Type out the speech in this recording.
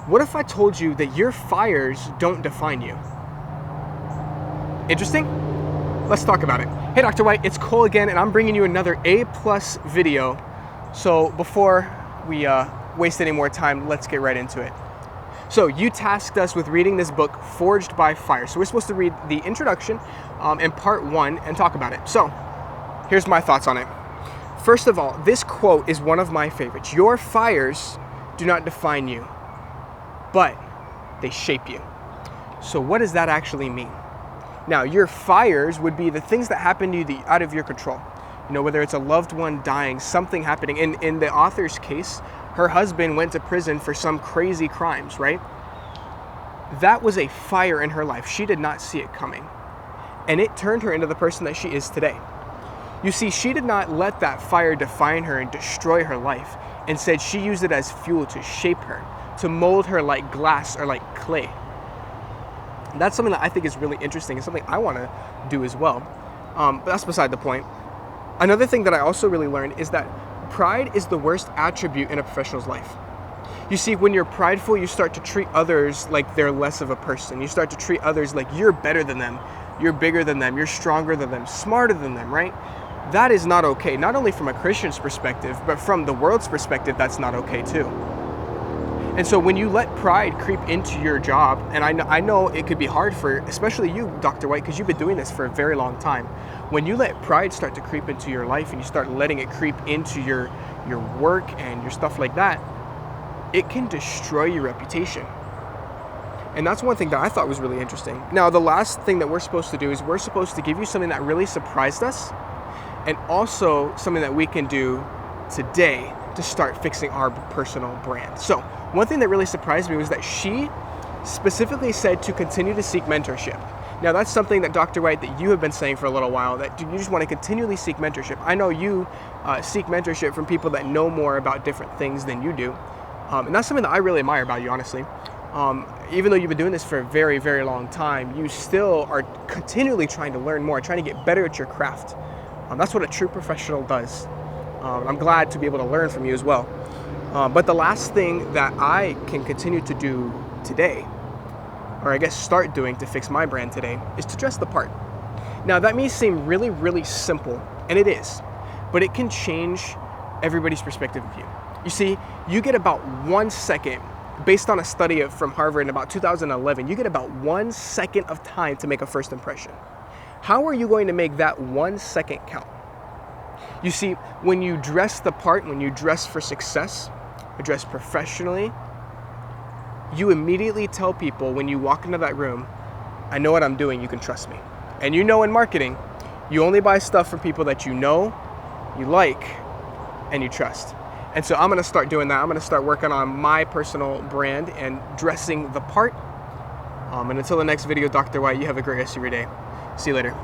What if I told you that your fires don't define you? Interesting? Let's talk about it. Hey, Dr. White, it's Cole again, and I'm bringing you another A+ video. So before we waste any more time, let's get right into it. So you tasked us with reading this book, Forged by Fire. So we're supposed to read the introduction and part 1 and talk about it. So here's my thoughts on it. First of all, this quote is one of my favorites. Your fires do not define you, but they shape you. So what does that actually mean? Now, your fires would be the things that happen to you out of your control. You know, whether it's a loved one dying, something happening. In the author's case, her husband went to prison for some crazy crimes, right? That was a fire in her life. She did not see it coming. And it turned her into the person that she is today. You see, she did not let that fire define her and destroy her life. Instead, she used it as fuel to shape her, to mold her like glass or like clay. That's something that I think is really interesting. It's something I want to do as well. But that's beside the point. Another thing that I also really learned is that pride is the worst attribute in a professional's life. You see, when you're prideful, you start to treat others like they're less of a person. You start to treat others like you're better than them, you're bigger than them, you're stronger than them, smarter than them, right? That is not okay. Not only from a Christian's perspective, but from the world's perspective, that's not okay too. And so when you let pride creep into your job, and I know it could be hard for, especially you, Dr. White, because you've been doing this for a very long time. When you let pride start to creep into your life and you start letting it creep into your work and your stuff like that, it can destroy your reputation. And that's one thing that I thought was really interesting. Now, the last thing that we're supposed to do is we're supposed to give you something that really surprised us, and also something that we can do today to start fixing our personal brand. So one thing that really surprised me was that she specifically said to continue to seek mentorship. Now that's something that Dr. White, that you have been saying for a little while, that you just want to continually seek mentorship. I know you seek mentorship from people that know more about different things than you do. And that's something that I really admire about you, honestly. Even though you've been doing this for a very, very long time, you still are continually trying to learn more, trying to get better at your craft. That's what a true professional does. I'm glad to be able to learn from you as well. But the last thing that I can continue to do today, or I guess start doing to fix my brand today, is to dress the part. Now that may seem really, really simple, and it is, but it can change everybody's perspective of you. You see, you get about 1 second, based on a study from Harvard in about 2011, you get about 1 second of time to make a first impression. How are you going to make that 1 second count? You see, when you dress the part, when you dress for success, or dress professionally, you immediately tell people when you walk into that room, I know what I'm doing, you can trust me. And you know in marketing, you only buy stuff from people that you know, you like, and you trust. And so I'm gonna start doing that. I'm gonna start working on my personal brand and dressing the part. And until the next video, Dr. White, you have a great rest of your day. See you later.